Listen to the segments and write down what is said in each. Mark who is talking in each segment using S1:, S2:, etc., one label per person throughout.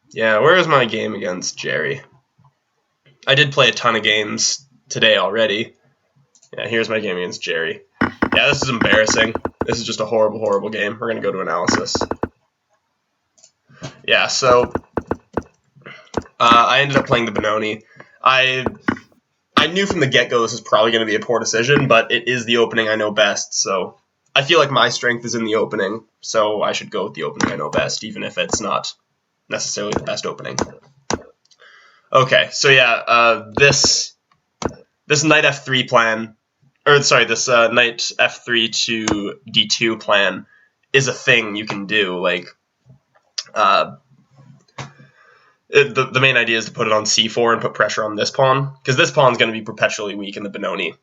S1: Yeah, where is my game against Jerry? I did play a ton of games today already. Yeah, here's my game against Jerry. Yeah, this is embarrassing. This is just a horrible, horrible game. We're going to go to analysis. Yeah, so I ended up playing the Benoni. I knew from the get-go this was probably going to be a poor decision, but it is the opening I know best, so I feel like my strength is in the opening, so I should go with the opening I know best, even if it's not necessarily the best opening. Okay, so yeah, this knight f3 plan, or sorry, this knight f3 to d2 plan is a thing you can do. Like, the main idea is to put it on c4 and put pressure on this pawn, because this pawn's going to be perpetually weak in the Benoni.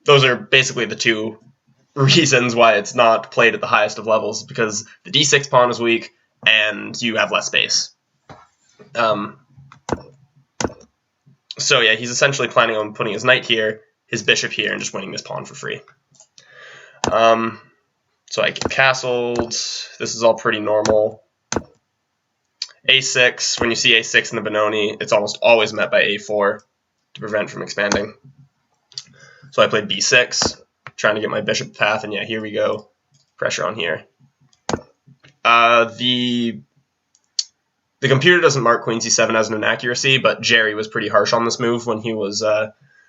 S1: Those are basically the two reasons why it's not played at the highest of levels, because the d6 pawn is weak and you have less space. So yeah, he's essentially planning on putting his knight here, his bishop here, and just winning this pawn for free. So I get castled. This is all pretty normal. a6, when you see a6 in the Benoni, it's almost always met by a4 to prevent from expanding. So I played b6, trying to get my bishop path, and yeah, here we go. Pressure on here. The computer doesn't mark queen c7 as an inaccuracy, but Jerry was pretty harsh on this move when he was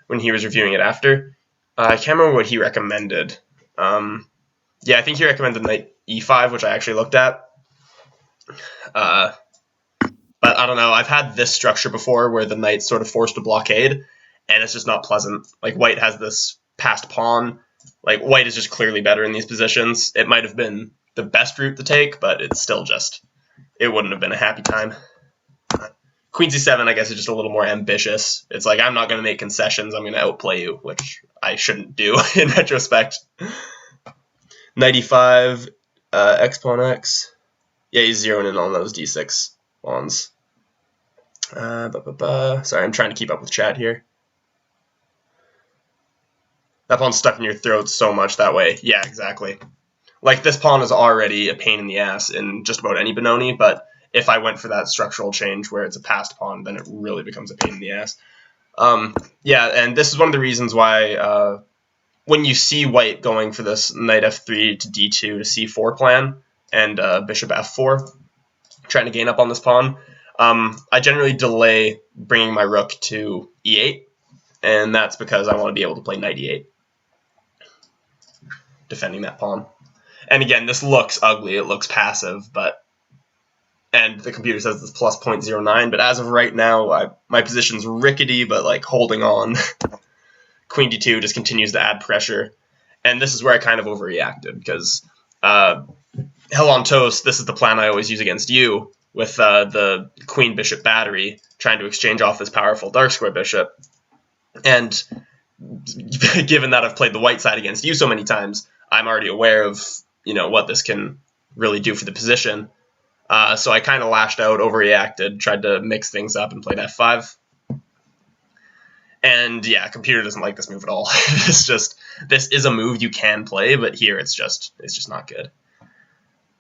S1: reviewing it after. I can't remember what he recommended. Yeah, I think he recommended knight e5, which I actually looked at. But I don't know. I've had this structure before where the knight's sort of forced to blockade, and it's just not pleasant. Like, white has this passed pawn. Like, white is just clearly better in these positions. It might have been the best route to take, but it's still just, it wouldn't have been a happy time. Queen c7, I guess, is just a little more ambitious. It's like, I'm not going to make concessions. I'm going to outplay you, which I shouldn't do in retrospect. Knight e5, x pawn x. Yeah, he's zeroing in on those d6 pawns. Sorry, I'm trying to keep up with chat here. That pawn's stuck in your throat so much that way. Yeah, exactly. Like, this pawn is already a pain in the ass in just about any Benoni, but if I went for that structural change where it's a passed pawn, then it really becomes a pain in the ass. Yeah, and this is one of the reasons why when you see white going for this knight f3 to d2 to c4 plan and bishop f4, trying to gain up on this pawn, I generally delay bringing my rook to e8, and that's because I want to be able to play knight e8, defending that pawn. And again, this looks ugly, it looks passive, and the computer says it's plus 0.09, but as of right now, my position's rickety, but like holding on. Queen d2 just continues to add pressure, and this is where I kind of overreacted, because hell on toast, this is the plan I always use against you, with the queen bishop battery, trying to exchange off this powerful dark square bishop. And given that I've played the white side against you so many times, I'm already aware of, you know, what this can really do for the position. So I kind of lashed out, overreacted, tried to mix things up and played f5. And yeah, computer doesn't like this move at all. This is a move you can play, but here it's just not good.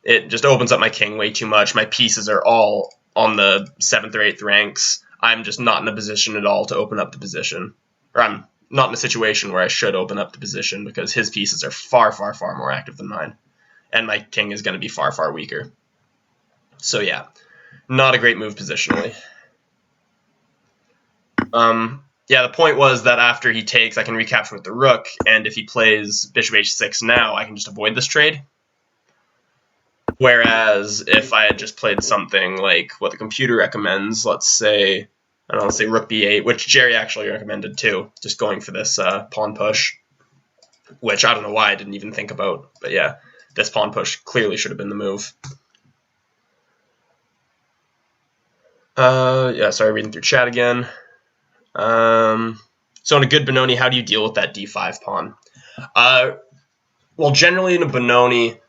S1: It just opens up my king way too much. My pieces are all on the 7th or 8th ranks. I'm just not in a position at all to open up the position. Or I'm not in a situation where I should open up the position, because his pieces are far, far, far more active than mine. And my king is going to be far, far weaker. So yeah, not a great move positionally. Yeah, the point was that after he takes, I can recapture with the rook, and if he plays bishop h6 now, I can just avoid this trade. Whereas if I had just played something like what the computer recommends, let's say rook b8, which Jerry actually recommended too, just going for this pawn push, which I don't know why I didn't even think about, but yeah, this pawn push clearly should have been the move. Yeah, sorry, reading through chat again. So in a good Benoni, how do you deal with that d5 pawn? Well, generally in a Benoni,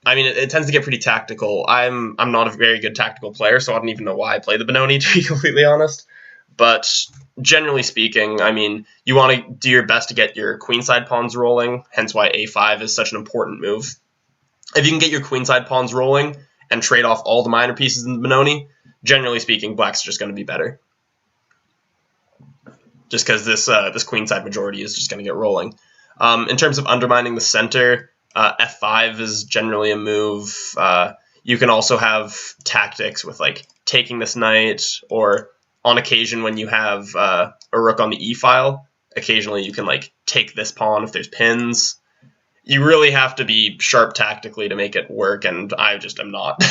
S1: I mean, it tends to get pretty tactical. I'm not a very good tactical player, so I don't even know why I play the Benoni, to be completely honest. But generally speaking, I mean, you want to do your best to get your queenside pawns rolling, hence why a5 is such an important move. If you can get your queenside pawns rolling and trade off all the minor pieces in the Benoni, generally speaking, black's just going to be better. Just because this queenside majority is just going to get rolling. In terms of undermining the center, f5 is generally a move. You can also have tactics with like taking this knight, or on occasion when you have a rook on the e-file, occasionally you can like take this pawn if there's pins. You really have to be sharp tactically to make it work, and I just am not.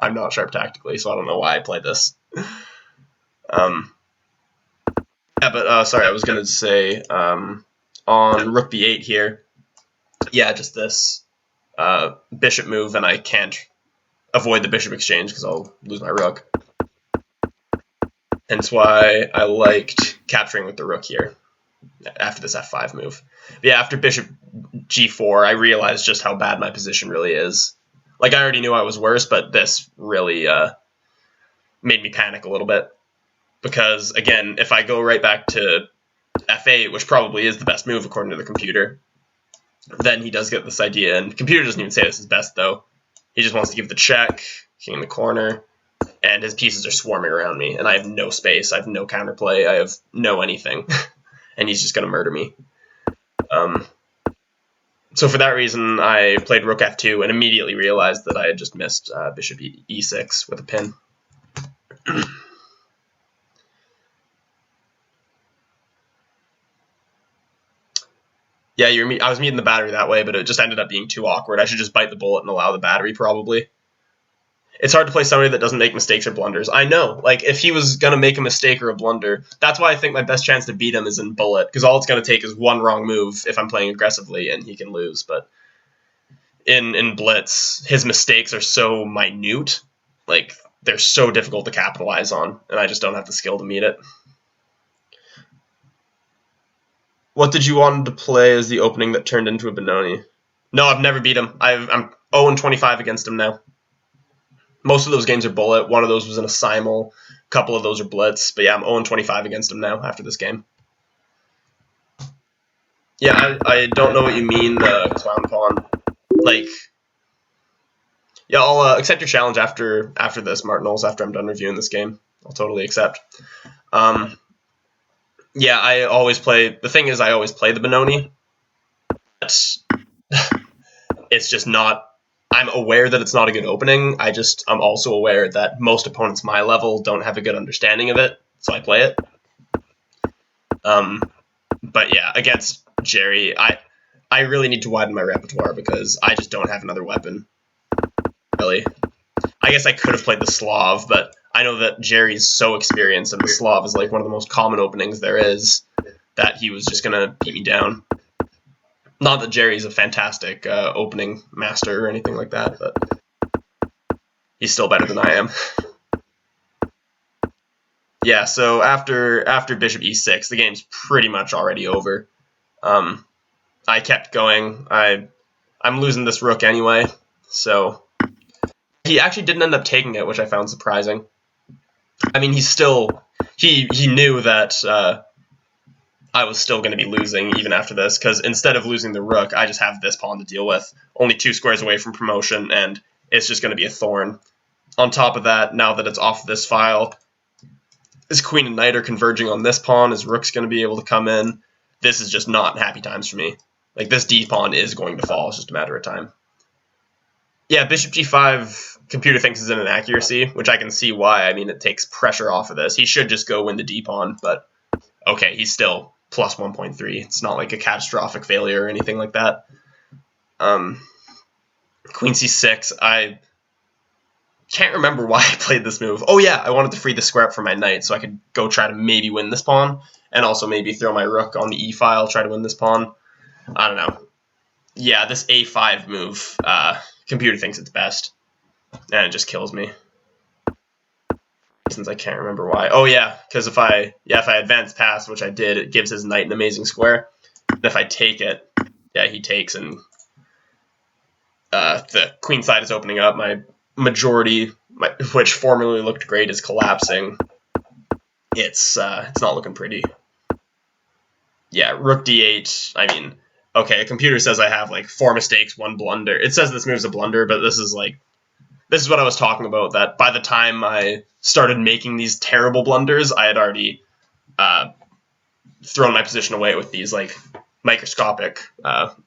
S1: I'm not sharp tactically, so I don't know why I play this. Yeah, but sorry, I was going to say on rook b8 here, yeah, just this bishop move, and I can't avoid the bishop exchange because I'll lose my rook. Hence why I liked capturing with the rook here after this f5 move. But yeah, after bishop g4, I realized just how bad my position really is. Like, I already knew I was worse, but this really made me panic a little bit. Because, again, if I go right back to f8, which probably is the best move according to the computer, then he does get this idea. And the computer doesn't even say this is best, though. He just wants to give the check, king in the corner, and his pieces are swarming around me. And I have no space, I have no counterplay, I have no anything. And he's just going to murder me. So for that reason, I played rook f2 and immediately realized that I had just missed bishop e6 with a pin. Yeah, I was meeting the battery that way, but it just ended up being too awkward. I should just bite the bullet and allow the battery, probably. It's hard to play somebody that doesn't make mistakes or blunders. I know. Like, if he was going to make a mistake or a blunder, that's why I think my best chance to beat him is in bullet, because all it's going to take is one wrong move if I'm playing aggressively, and he can lose. But in blitz, his mistakes are so minute, like, they're so difficult to capitalize on, and I just don't have the skill to meet it. What did you want to play as the opening that turned into a Benoni? No, I've never beat him. I'm 0-25 against him now. Most of those games are bullet. One of those was in a simul. A couple of those are blitz. But yeah, I'm 0-25 against him now after this game. Yeah, I don't know what you mean, the clown pawn. Like, yeah, I'll accept your challenge after this, Martinals, after I'm done reviewing this game. I'll totally accept. Yeah, I always play... The thing is, I always play the Benoni. It's just not... I'm aware that it's not a good opening. I'm also aware that most opponents my level don't have a good understanding of it, so I play it. But yeah, against Jerry, I really need to widen my repertoire because I just don't have another weapon. Really. I guess I could have played the Slav, but I know that Jerry's so experienced, and the Slav is like one of the most common openings there is, that he was just going to beat me down. Not that Jerry's a fantastic opening master or anything like that, but he's still better than I am. Yeah, so after bishop e6, the game's pretty much already over. I kept going. I'm losing this rook anyway, so... He actually didn't end up taking it, which I found surprising. I mean, he knew that I was still going to be losing even after this, because instead of losing the rook, I just have this pawn to deal with, only 2 squares away from promotion, and it's just going to be a thorn. On top of that, now that it's off this file, his queen and knight are converging on this pawn, his rook's going to be able to come in. This is just not happy times for me. Like, this d pawn is going to fall, it's just a matter of time. Yeah, bishop g5, computer thinks is an inaccuracy, which I can see why. I mean, it takes pressure off of this. He should just go win the d-pawn, but okay, he's still plus 1.3. It's not like a catastrophic failure or anything like that. Queen c6, I can't remember why I played this move. Oh yeah, I wanted to free the square up for my knight, so I could go try to maybe win this pawn, and also maybe throw my rook on the e-file, try to win this pawn. I don't know. Yeah, this a5 move, computer thinks it's best, and it just kills me. Since I can't remember why. Oh yeah, because if I advance past, which I did, it gives his knight an amazing square. And if I take it, yeah, he takes, and the queen side is opening up. My majority, which formerly looked great, is collapsing. It's not looking pretty. Yeah, rook d8. I mean, okay, a computer says I have like 4 mistakes, 1 blunder. It says this move's a blunder, but this is like this is what I was talking about, that by the time I started making these terrible blunders, I had already thrown my position away with these like microscopic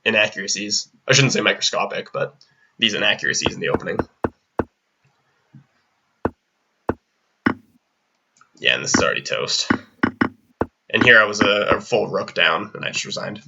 S1: inaccuracies. I shouldn't say microscopic, but these inaccuracies in the opening. Yeah, and this is already toast. And here I was a full rook down, and I just resigned.